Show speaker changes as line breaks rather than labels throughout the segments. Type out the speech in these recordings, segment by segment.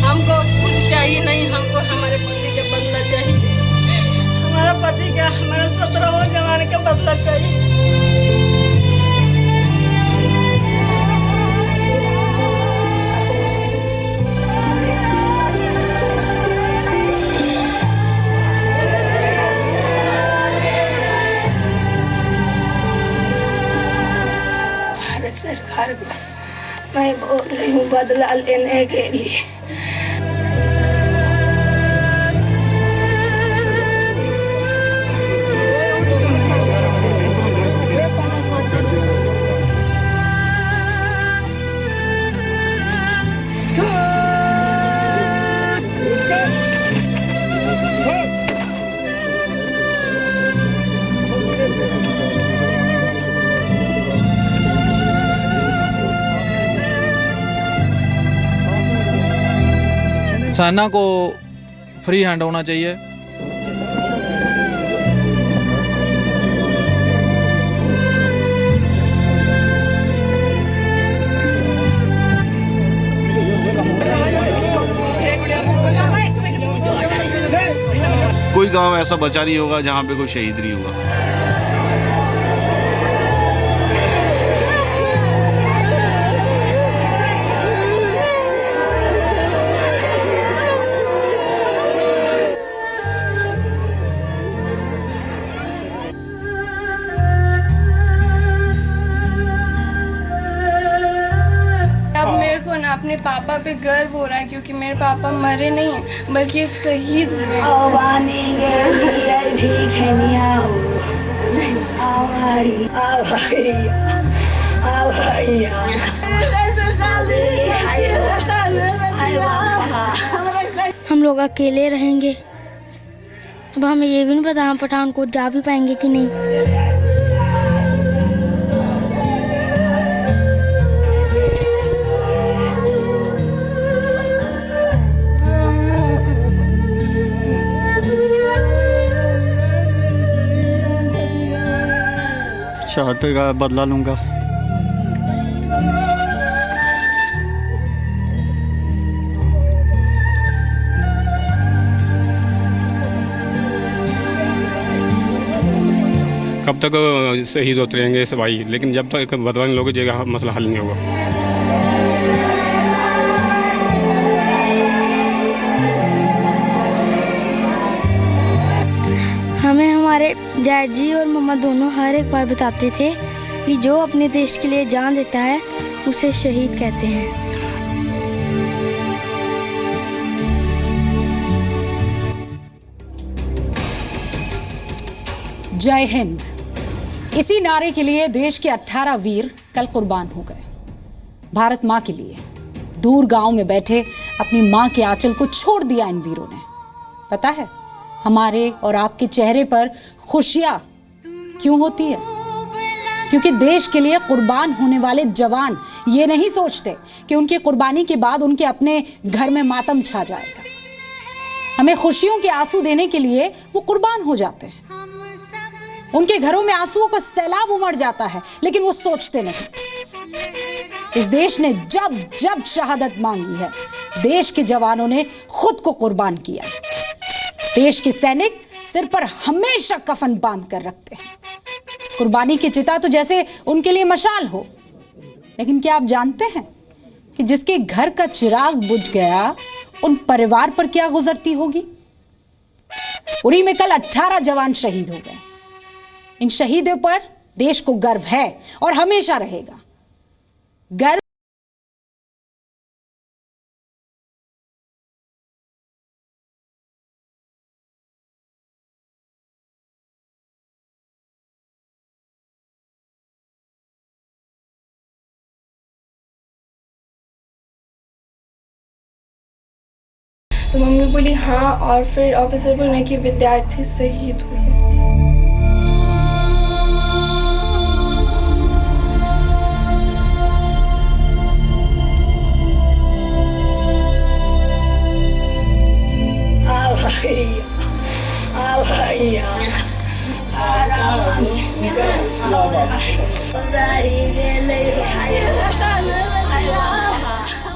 हमको कुछ चाहिए नहीं, हमको हमारे पति का बदला चाहिए। हमारा पति का, हमारा 17वां जमाने का बदला चाहिए।
भारत सरकार को मैं बोल रही हूँ बदला लेने के लिए।
किसानों को फ्री हैंड होना चाहिए।
कोई गांव ऐसा बचा नहीं होगा जहां पे कोई शहीद नहीं हुआ।
अपने पापा पे गर्व हो रहा है क्योंकि मेरे पापा मरे नहीं हैं बल्कि एक शहीद हुए।
हम लोग अकेले रहेंगे। अब हमें ये भी नहीं पता हम पठानकोट जा भी पाएंगे कि नहीं।
शहादत का बदला लूँगा।
कब तक शहीद होते रहेंगे सब भाई, लेकिन जब तक बदला नहीं लोगे मसला हल नहीं होगा।
हमें हमारे डैड जी और मम्मा दोनों हर एक बार बताते थे कि जो अपने देश के लिए जान देता है उसे शहीद कहते हैं।
जय हिंद। इसी नारे के लिए देश के 18 वीर कल कुर्बान हो गए। भारत माँ के लिए दूर गांव में बैठे अपनी माँ के आंचल को छोड़ दिया इन वीरों ने। पता है हमारे और आपके चेहरे पर खुशियां क्यों होती है? क्योंकि देश के लिए कुर्बान होने वाले जवान ये नहीं सोचते कि उनकी कुर्बानी के बाद उनके अपने घर में मातम छा जाएगा। हमें खुशियों के आंसू देने के लिए वो कुर्बान हो जाते हैं। उनके घरों में आंसुओं का सैलाब उमड़ जाता है, लेकिन वो सोचते नहीं। इस देश ने जब जब शहादत मांगी है, देश के जवानों ने खुद को कुर्बान किया। देश के सैनिक सिर पर हमेशा कफन बांध कर रखते हैं। कुर्बानी की चिता तो जैसे उनके लिए मशाल हो। लेकिन क्या आप जानते हैं कि जिसके घर का चिराग बुझ गया, उन परिवार पर क्या गुजरती होगी? उरी में कल 18 जवान शहीद हो गए। इन शहीदों पर देश को गर्व है और हमेशा रहेगा। गर्व
तो मम्मी बोली हाँ, और फिर ऑफिसर बोलने कि विद्यार्थी शहीद हुए।
भैया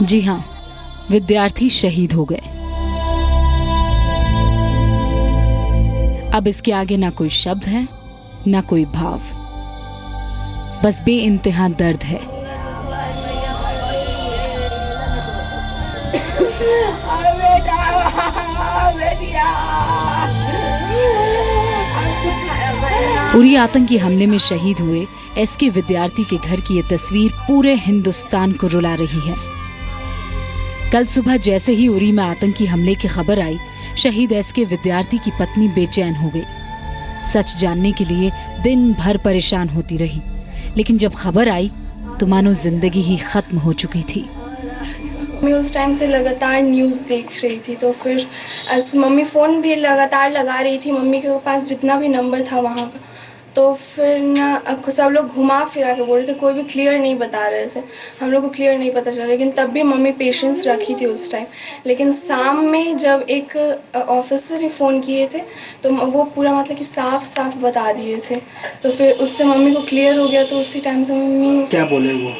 जी हाँ, विद्यार्थी शहीद हो गए। अब इसके आगे ना कोई शब्द है, ना कोई भाव, बस बेइंतहा दर्द है। उरी आतंकी हमले में शहीद हुए एसके विद्यार्थी के घर की ये तस्वीर पूरे हिंदुस्तान को रुला रही है। कल सुबह जैसे ही उरी में आतंकी हमले की खबर आई, शहीद एसके विद्यार्थी की पत्नी बेचैन हो गई। सच जानने के लिए दिन भर परेशान होती रही, लेकिन जब खबर आई तो मानो जिंदगी ही खत्म हो चुकी थी।
मैं उस टाइम से लगातार न्यूज़ देख रही थी, तो फिर मम्मी फ़ोन भी लगातार लगा रही थी, मम्मी के पास जितना भी नंबर था वहाँ का। तो फिर ना सब लोग घुमा फिरा के बोल रहे थे, कोई भी क्लियर नहीं बता रहे थे, हम लोग को क्लियर नहीं पता चला। लेकिन तब भी मम्मी पेशेंस रखी थी उस टाइम। लेकिन शाम में जब एक ऑफिसर ने फ़ोन किए थे तो वो पूरा मतलब कि साफ साफ बता दिए थे, तो फिर उससे मम्मी को क्लियर हो गया। तो उसी टाइम से मम्मी
क्या बोले वो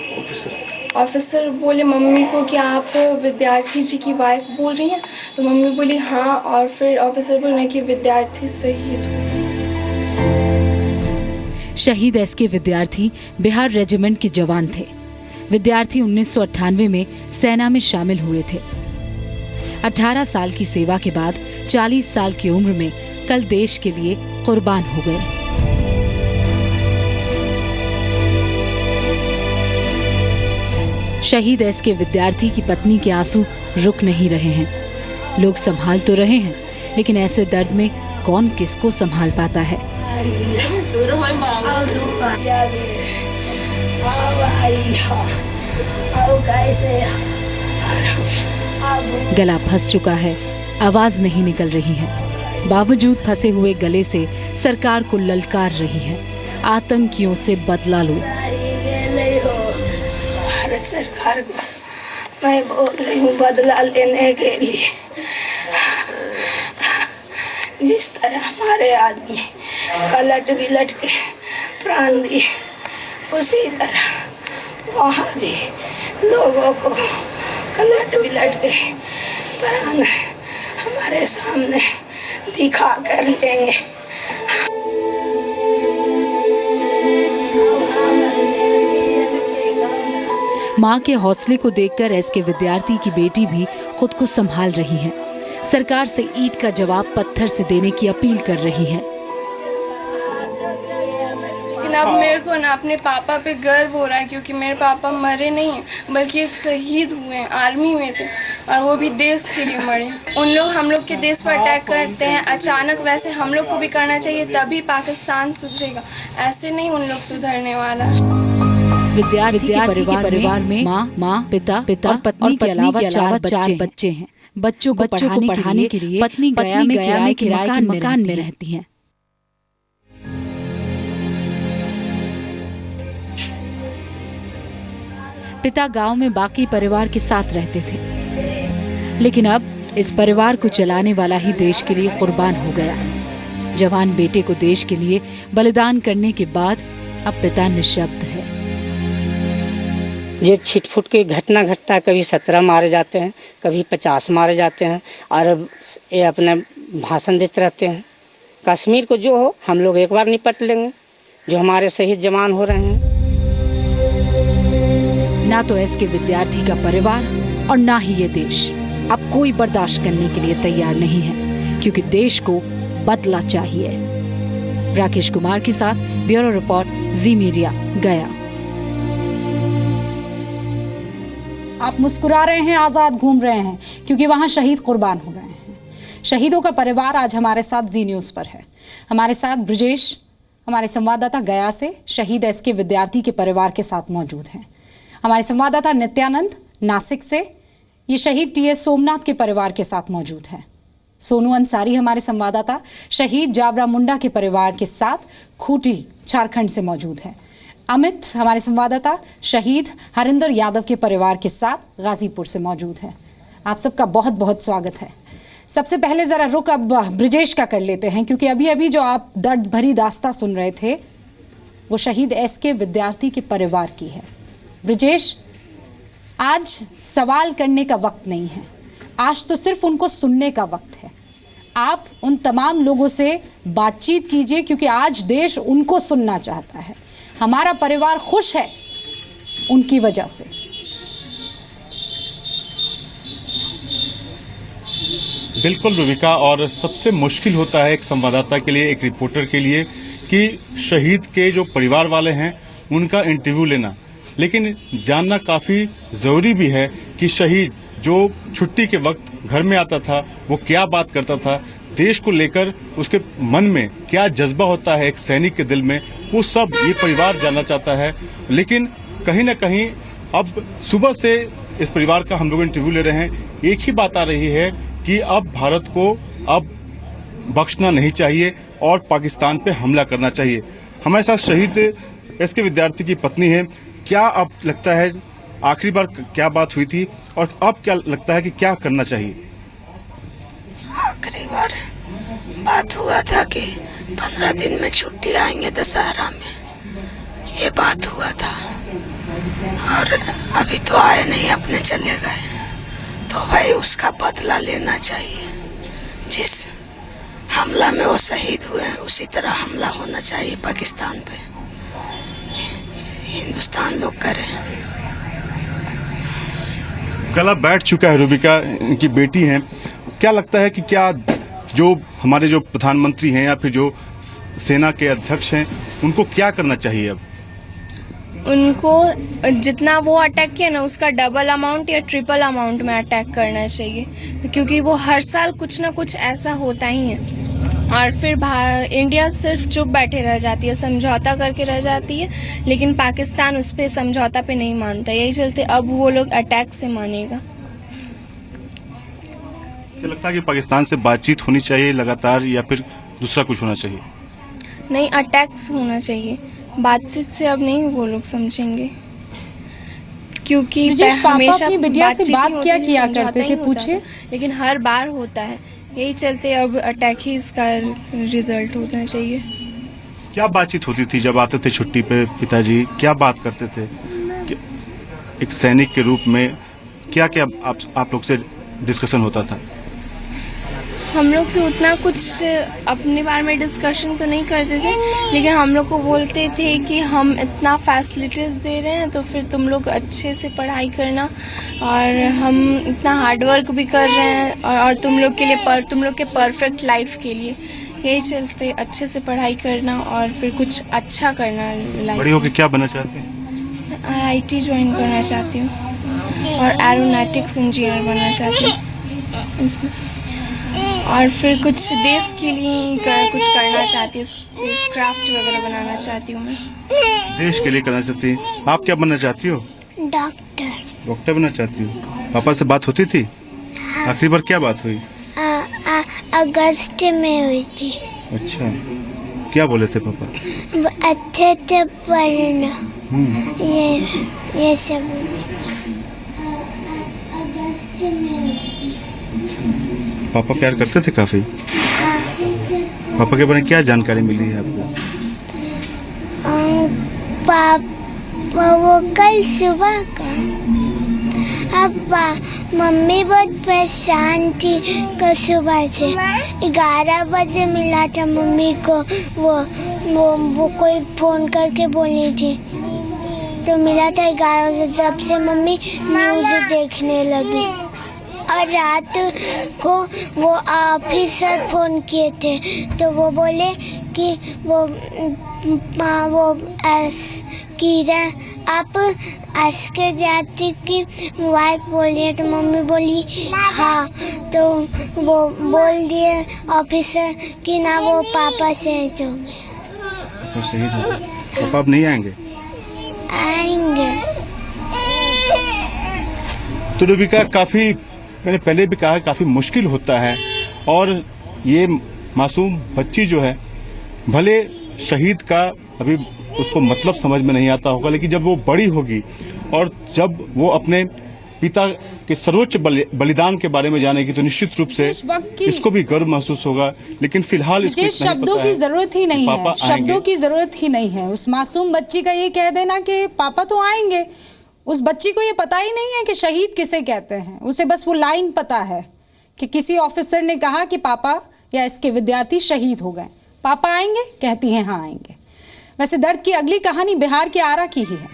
ऑफिसर बोले मम्मी को कि आप विद्यार्थी जी की वाइफ बोल रही हैं? तो मम्मी बोली हाँ, और फिर ऑफिसर बोले कि विद्यार्थी शहीद हुए।
शहीद एसके विद्यार्थी बिहार रेजिमेंट के जवान थे। विद्यार्थी 1998 में सेना में शामिल हुए थे। 18 साल की सेवा के बाद 40 साल की उम्र में कल देश के लिए कुर्बान हो गए। शहीद एसके विद्यार्थी की पत्नी के आंसू रुक नहीं रहे हैं। लोग संभाल तो रहे हैं, लेकिन ऐसे दर्द में कौन किसको संभाल पाता है। गला फंस चुका है, आवाज नहीं निकल रही है। बावजूद फंसे हुए गले से सरकार को ललकार रही है, आतंकियों से बदला लो।
भारत सरकार को मैं बोल रही हूँ बदला लेने के लिए। जिस तरह हमारे आदमी कलट बिलट के प्राण दिए, उसी तरह वहाँ भी लोगों को कलट बिलट के प्राण हमारे सामने दिखा कर लेंगे।
मां के हौसले को देखकर एसके विद्यार्थी की बेटी भी खुद को संभाल रही है। सरकार से ईंट का जवाब पत्थर से देने की अपील कर रही है।
लेकिन अब मेरे को ना अपने पापा पे गर्व हो रहा है, क्योंकि मेरे पापा मरे नहीं हैं, बल्कि एक शहीद हुए हैं, आर्मी में थे, और वो भी देश के लिए मरे। उन लोग हम लोग के देश पर अटैक करते हैं अचानक, वैसे हम लोग को भी करना चाहिए, तभी पाकिस्तान सुधरेगा। ऐसे नहीं उन लोग सुधरने वाला।
विद्यार्थी के परिवार में माँ, पिता और पत्नी के अलावा चार बच्चे हैं। बच्चों को पढ़ाने के लिए पत्नी गया में किराए के मकान में रहती हैं। पिता गांव में बाकी परिवार के साथ रहते थे, लेकिन अब इस परिवार को चलाने वाला ही देश के लिए कुर्बान हो गया। जवान बेटे को देश के लिए बलिदान करने के बाद अब पिता निशब्द है।
ये छिटफुट की घटना घटता है, कभी 17 मारे जाते हैं, कभी 50 मारे जाते हैं, और ये अपने भाषण देते रहते हैं। कश्मीर को जो हो हम लोग एक बार निपट लेंगे, जो हमारे शहीद जवान हो रहे हैं।
ना तो एसके विद्यार्थी का परिवार और ना ही ये देश अब कोई बर्दाश्त करने के लिए तैयार नहीं है, क्योंकि देश को बदला चाहिए। राकेश कुमार के साथ ब्यूरो रिपोर्ट, जी मीडिया, गया। आप मुस्कुरा रहे हैं, आजाद घूम रहे हैं, क्योंकि वहां शहीद कुर्बान हो रहे हैं। शहीदों का परिवार आज हमारे साथ जी न्यूज़ पर है। हमारे साथ ब्रजेश, हमारे संवाददाता गया से शहीद एसके विद्यार्थी के परिवार के साथ मौजूद हैं। हमारे संवाददाता नित्यानंद नासिक से ये शहीद टीएस सोमनाथ के परिवार के साथ मौजूद है। सोनू अंसारी हमारे संवाददाता शहीद जावरा मुंडा के परिवार के साथ खूंटी झारखंड से मौजूद है। अमित हमारे संवाददाता शहीद हरिंदर यादव के परिवार के साथ गाजीपुर से मौजूद है। आप सबका बहुत बहुत स्वागत है। सबसे पहले जरा रुक अब ब्रजेश का कर लेते हैं, क्योंकि अभी अभी जो आप दर्द भरी दास्तां सुन रहे थे वो शहीद एसके विद्यार्थी के परिवार की है। ब्रजेश, आज सवाल करने का वक्त नहीं है, आज तो सिर्फ उनको सुनने का वक्त है। आप उन तमाम लोगों से बातचीत कीजिए, क्योंकि आज देश उनको सुनना चाहता है। हमारा परिवार खुश है उनकी वजह से।
बिल्कुल रूबिका, और सबसे मुश्किल होता है एक संवाददाता के लिए, एक रिपोर्टर के लिए, कि शहीद के जो परिवार वाले हैं उनका इंटरव्यू लेना, लेकिन जानना काफ़ी ज़रूरी भी है कि शहीद जो छुट्टी के वक्त घर में आता था वो क्या बात करता था, देश को लेकर उसके मन में क्या जज्बा होता है एक सैनिक के दिल में, वो सब ये परिवार जानना चाहता है। लेकिन कहीं ना कहीं अब सुबह से इस परिवार का हम लोग इंटरव्यू ले रहे हैं, एक ही बात आ रही है कि अब भारत को अब बख्शना नहीं चाहिए और पाकिस्तान पे हमला करना चाहिए। हमारे साथ शहीद एसके विद्यार्थी की पत्नी है। क्या अब लगता है आखिरी बार क्या बात हुई थी और अब क्या लगता है कि क्या करना चाहिए?
आखिरी बार बात हुआ था कि 15 दिन में छुट्टी आएंगे दशहरा में, ये बात हुआ था, और अभी तो आए नहीं, अपने चले गए। तो भाई उसका बदला लेना चाहिए। जिस हमला में वो शहीद हुए हैं उसी तरह हमला होना चाहिए पाकिस्तान पे, हिंदुस्तान लोग करें।
गला बैठ चुका है रूबिका, इनकी बेटी हैं। क्या लगता है कि क्या जो हमारे जो प्रधानमंत्री हैं या फिर जो सेना के अध्यक्ष हैं उनको क्या करना चाहिए? अब
उनको जितना वो अटैक किया ना उसका डबल अमाउंट या ट्रिपल अमाउंट में अटैक करना चाहिए, क्योंकि वो हर साल कुछ ना कुछ ऐसा होता ही है। और फिर इंडिया सिर्फ चुप बैठे रह जाती है, समझौता करके रह जाती है, लेकिन पाकिस्तान उस पर समझौता पे नहीं मानता। यही चलते अब वो लोग अटैक से मानेगा।
क्या लगता है कि पाकिस्तान से बातचीत होनी चाहिए लगातार या फिर दूसरा कुछ होना चाहिए?
नहीं, अटैक्स होना चाहिए, बातचीत से अब नहीं वो लोग समझेंगे, क्योंकि
हमेशा अपनी बिटिया से बात किया करते थे, पूछे,
लेकिन हर बार होता है। यही चलते अब अटैक ही इसका रिजल्ट होना चाहिए।
क्या बातचीत होती थी जब आते थे छुट्टी पे पिताजी? क्या बात करते थे एक सैनिक के रूप में? क्या क्या आप लोग से डिस्कशन होता था?
हम लोग से उतना कुछ अपने बारे में डिस्कशन तो नहीं करते थे, लेकिन हम लोग को बोलते थे कि हम इतना फैसिलिटीज़ दे रहे हैं तो फिर तुम लोग अच्छे से पढ़ाई करना, और हम इतना हार्डवर्क भी कर रहे हैं और तुम लोग के लिए तुम लोग के परफेक्ट लाइफ के लिए। यही चलते अच्छे से पढ़ाई करना और फिर कुछ अच्छा करना लाइफ।
बड़ी होकर क्या बनना चाहते हैं?
IIT ज्वाइन करना चाहती हूँ और एरोनॉटिक्स इंजीनियर बनना चाहती हूँ इसमें, और फिर कुछ देश के लिए कुछ करना चाहती हूँ, स्पेसक्राफ्ट वगैरह बनाना चाहती हूँ मैं।
देश के लिए करना चाहती हैं। आप क्या बनना चाहती हो?
डॉक्टर।
डॉक्टर बनना चाहती हो? पापा से बात होती थी? आखिरी बार क्या बात हुई?
अगस्त में हुई थी।
अच्छा, क्या बोले थे पापा?
अच्छे से पढ़ना, ये सब।
पापा प्यार करते थे काफी? पापा के बारे में क्या जानकारी मिली है आपको?
पापा वो कल सुबह का, अब मम्मी बहुत परेशान थी कल सुबह से। 11 बजे मिला था मम्मी को, वो कोई फोन करके बोली थी तो मिला था 11 बजे। जब से मम्मी न्यूज़ देखने लगी, और रात को वो ऑफिसर फ़ोन किए थे तो वो बोले कि वो किरण आप अस्कर जाति की वाइफ बोल रही है। तो मम्मी बोली हाँ, तो वो बोल दिए ऑफिसर कि ना वो पापा शहीद हो गए।
पापा अब नहीं आएंगे?
आएंगे।
तो रूबिका, काफ़ी मैंने पहले भी कहा काफ़ी मुश्किल होता है, और ये मासूम बच्ची जो है, भले शहीद का अभी उसको मतलब समझ में नहीं आता होगा, लेकिन जब वो बड़ी होगी और जब वो अपने पिता के सर्वोच्च बलिदान के बारे में जानेगी तो निश्चित रूप से इसको भी गर्व महसूस होगा। लेकिन फिलहाल इसको
शब्दों की जरूरत ही नहीं है, शब्दों की जरूरत ही नहीं है। उस मासूम बच्ची का ये कह देना कि पापा तो आएंगे, उस बच्ची को ये पता ही नहीं है कि शहीद किसे कहते हैं। उसे बस वो लाइन पता है कि किसी ऑफिसर ने कहा कि पापा या इसके विद्यार्थी शहीद हो गए। पापा आएंगे? कहती हैं हाँ आएंगे। वैसे दर्द की अगली कहानी बिहार के आरा की ही है।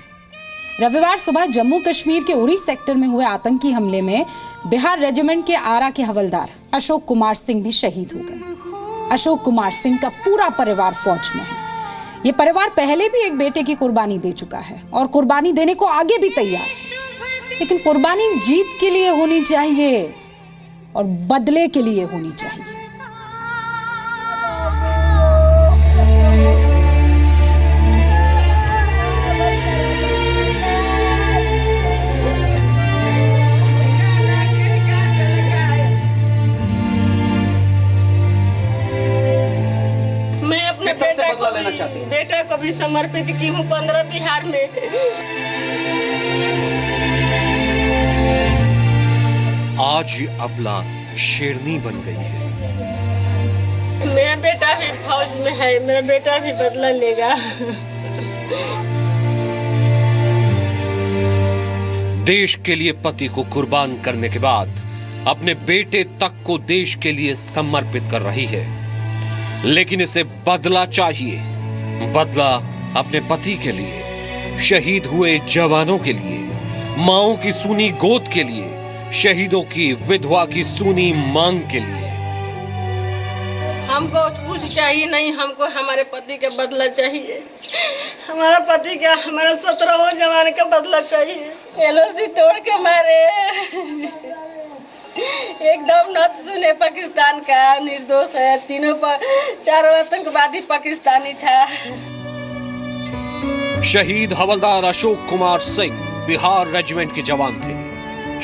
रविवार सुबह जम्मू कश्मीर के उरी सेक्टर में हुए आतंकी हमले में बिहार रेजिमेंट के आरा के हवलदार अशोक कुमार सिंह भी शहीद हो गए। अशोक कुमार सिंह का पूरा परिवार फौज में है। ये परिवार पहले भी एक बेटे की कुर्बानी दे चुका है और कुर्बानी देने को आगे भी तैयार है, लेकिन कुर्बानी जीत के लिए होनी चाहिए और बदले के लिए होनी चाहिए।
बेटा को भी समर्पित की हूँ 15 बिहार में।
आज ये अबला शेरनी बन गई है।
मेरा बेटा भी फौज में है, मेरा बेटा भी बदला लेगा।
देश के लिए पति को कुर्बान करने के बाद अपने बेटे तक को देश के लिए समर्पित कर रही है, लेकिन इसे बदला चाहिए। बदला अपने पति के लिए, शहीद हुए जवानों के लिए, माओं की सूनी गोद के लिए, शहीदों की विधवा की सूनी मांग के लिए।
हमको कुछ चाहिए नहीं, हमको हमारे पति का बदला चाहिए। हमारा पति का, हमारा 17वां जवान का बदला चाहिए। एलओसी तोड़ के मारे, एकदम न सुने पाकिस्तान का, निर्दोष है। तीनों पर 4 आतंकवादी पाकिस्तानी था।
शहीद हवलदार अशोक कुमार सिंह बिहार रेजिमेंट के जवान थे।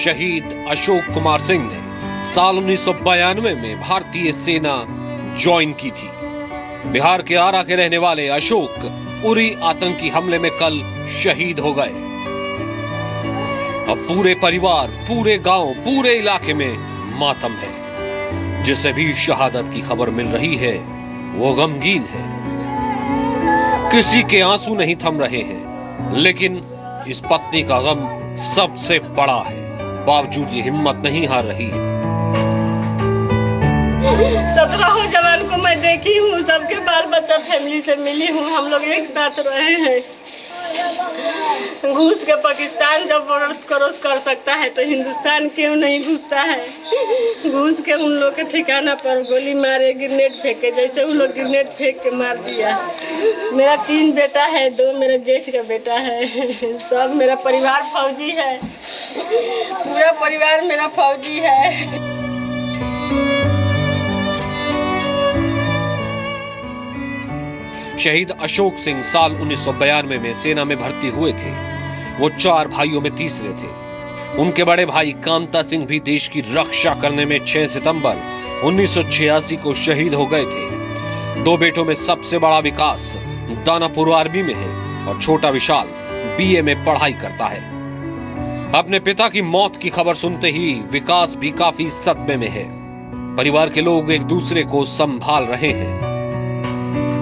शहीद अशोक कुमार सिंह ने साल 1992 में भारतीय सेना ज्वाइन की थी। बिहार के आरा के रहने वाले अशोक उरी आतंकी हमले में कल शहीद हो गए। अब पूरे परिवार, पूरे गांव, पूरे इलाके में मातम है। जिसे भी शहादत की खबर मिल रही है वो गमगीन है। किसी के आंसू नहीं थम रहे हैं, लेकिन इस पत्नी का गम सबसे बड़ा है। बावजूद ये हिम्मत नहीं हार रही है।
17वां जवान को मैं देखी हूँ, सबके बाल बच्चा फैमिली से मिली हूँ, हम लोग एक साथ रहे हैं। घुस के पाकिस्तान जब बॉर्डर क्रॉस कर सकता है तो हिंदुस्तान क्यों नहीं घुसता है? घुस के उन लोग के ठिकाना पर गोली मारे, ग्रेनेड फेंके, जैसे उन लोग ग्रेनेड फेंक के मार दिया। मेरा 3 बेटा है, 2 मेरा जेठ का बेटा है। सब मेरा परिवार फौजी है, पूरा परिवार मेरा फौजी है।
शहीद अशोक सिंह साल 1992 में सेना में भर्ती हुए थे। वो 4 भाइयों में तीसरे थे। उनके बड़े भाई कामता सिंह भी देश की रक्षा करने में 6 सितंबर 1986 को शहीद हो गए थे। 2 बेटों में सबसे बड़ा विकास दानापुर आर्मी में है और छोटा विशाल बीए में पढ़ाई करता है। अपने पिता की मौत की खबर सुनते ही विकास भी काफी सदमे में है। परिवार के लोग एक दूसरे को संभाल रहे हैं।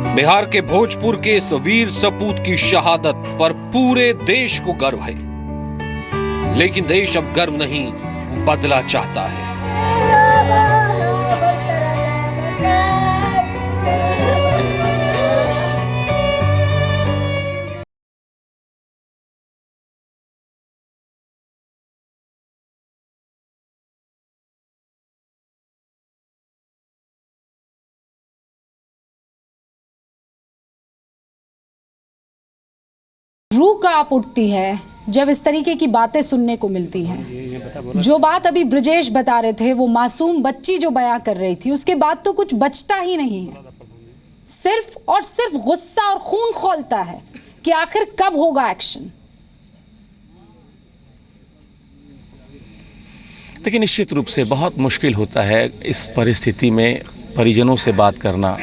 बिहार के भोजपुर के इस वीर सपूत की शहादत पर पूरे देश को गर्व है, लेकिन देश अब गर्व नहीं, बदला चाहता है।
रूह कांप उठती है जब इस तरीके की बातें सुनने को मिलती हैं। जो बात अभी ब्रजेश बता रहे थे, वो मासूम बच्ची जो बयां कर रही थी, उसके बाद तो कुछ बचता ही नहीं है। सिर्फ और सिर्फ गुस्सा और खून खौलता है कि आखिर कब होगा एक्शन।
लेकिन निश्चित रूप से बहुत मुश्किल होता है इस परिस्थिति में परिजनों से बात करना।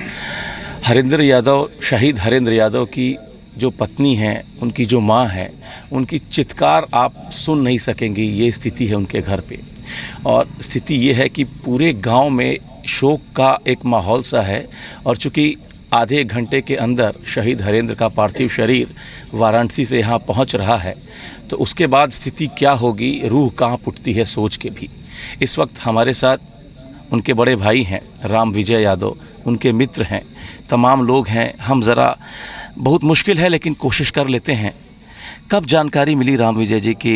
हरेंद्र यादव, शहीद हरेंद्र यादव की जो पत्नी हैं, उनकी जो माँ है, उनकी चित्कार आप सुन नहीं सकेंगी। ये स्थिति है उनके घर पे। और स्थिति ये है कि पूरे गांव में शोक का एक माहौल सा है। और चूँकि आधे घंटे के अंदर शहीद हरेंद्र का पार्थिव शरीर वाराणसी से यहाँ पहुँच रहा है, तो उसके बाद स्थिति क्या होगी, रूह कांप उठती है सोच के भी। इस वक्त हमारे साथ उनके बड़े भाई हैं राम विजय यादव, उनके मित्र हैं, तमाम लोग हैं। हम ज़रा बहुत मुश्किल है लेकिन कोशिश कर लेते हैं। कब जानकारी मिली राम विजय जी कि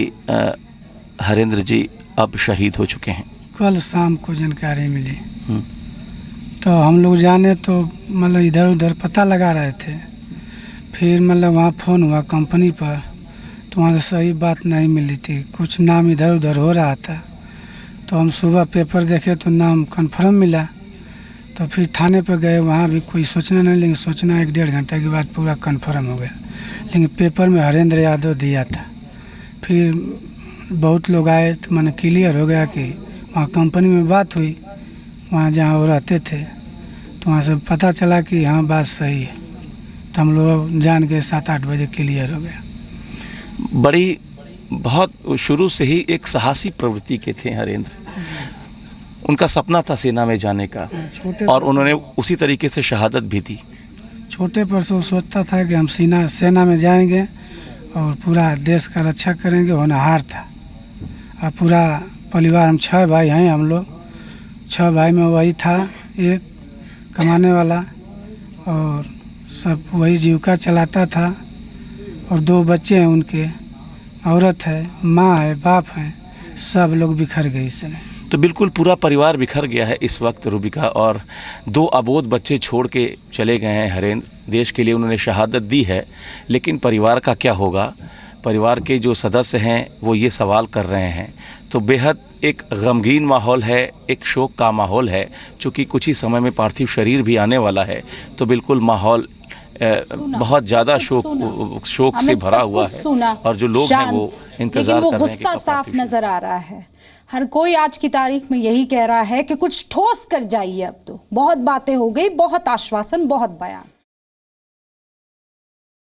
हरेंद्र जी अब शहीद हो चुके हैं?
कल शाम को जानकारी मिली। तो हम लोग जाने तो मतलब इधर उधर पता लगा रहे थे। फिर मतलब वहाँ फ़ोन हुआ कंपनी पर, तो वहाँ से सही बात नहीं मिली थी, कुछ नाम इधर उधर हो रहा था। तो हम सुबह पेपर देखे तो नाम कन्फर्म मिला। तो फिर थाने पर गए, वहाँ भी कोई सूचना नहीं, लेकिन सूचना 1-1.5 घंटे के बाद पूरा कन्फर्म हो गया। लेकिन पेपर में हरेंद्र यादव दिया था। फिर बहुत लोग आए तो मैंने क्लियर हो गया कि वहाँ कंपनी में बात हुई, वहाँ जहाँ वो रहते थे, तो वहाँ से पता चला कि हाँ बात सही है। तो हम लोग जान के 7-8 बजे क्लियर हो गया।
बड़ी बहुत शुरू से ही एक साहसी प्रवृत्ति के थे हरेंद्र। उनका सपना था सेना में जाने का और उन्होंने उसी तरीके से शहादत भी दी।
छोटे पर से सोचता था कि हम सेना में जाएंगे और पूरा देश का रक्षा करेंगे, होनहार था। और पूरा परिवार, हम 6 भाई हैं, हम लोग 6 भाई में वही था एक कमाने वाला, और सब वही जीविका चलाता था। और 2 बच्चे हैं उनके, औरत है, माँ है, बाप है, सब लोग बिखर गए इस समय।
तो बिल्कुल पूरा परिवार बिखर गया है इस वक्त रूबिका, और 2 अबोध बच्चे छोड़ के चले गए हैं हरेंद्र। देश के लिए उन्होंने शहादत दी है, लेकिन परिवार का क्या होगा? परिवार के जो सदस्य हैं वो ये सवाल कर रहे हैं। तो बेहद एक गमगीन माहौल है, एक शोक का माहौल है। चूँकि कुछ ही समय में पार्थिव शरीर भी आने वाला है, तो बिल्कुल माहौल बहुत ज़्यादा शोक से भरा हुआ है। और जो लोग हैं वो इंतजार कर रहे हैं।
गुस्सा साफ नजर आ रहा है। हर कोई आज की तारीख में यही कह रहा है कि कुछ ठोस कर जाइए। अब तो बहुत बातें हो गई, बहुत आश्वासन, बहुत बयान।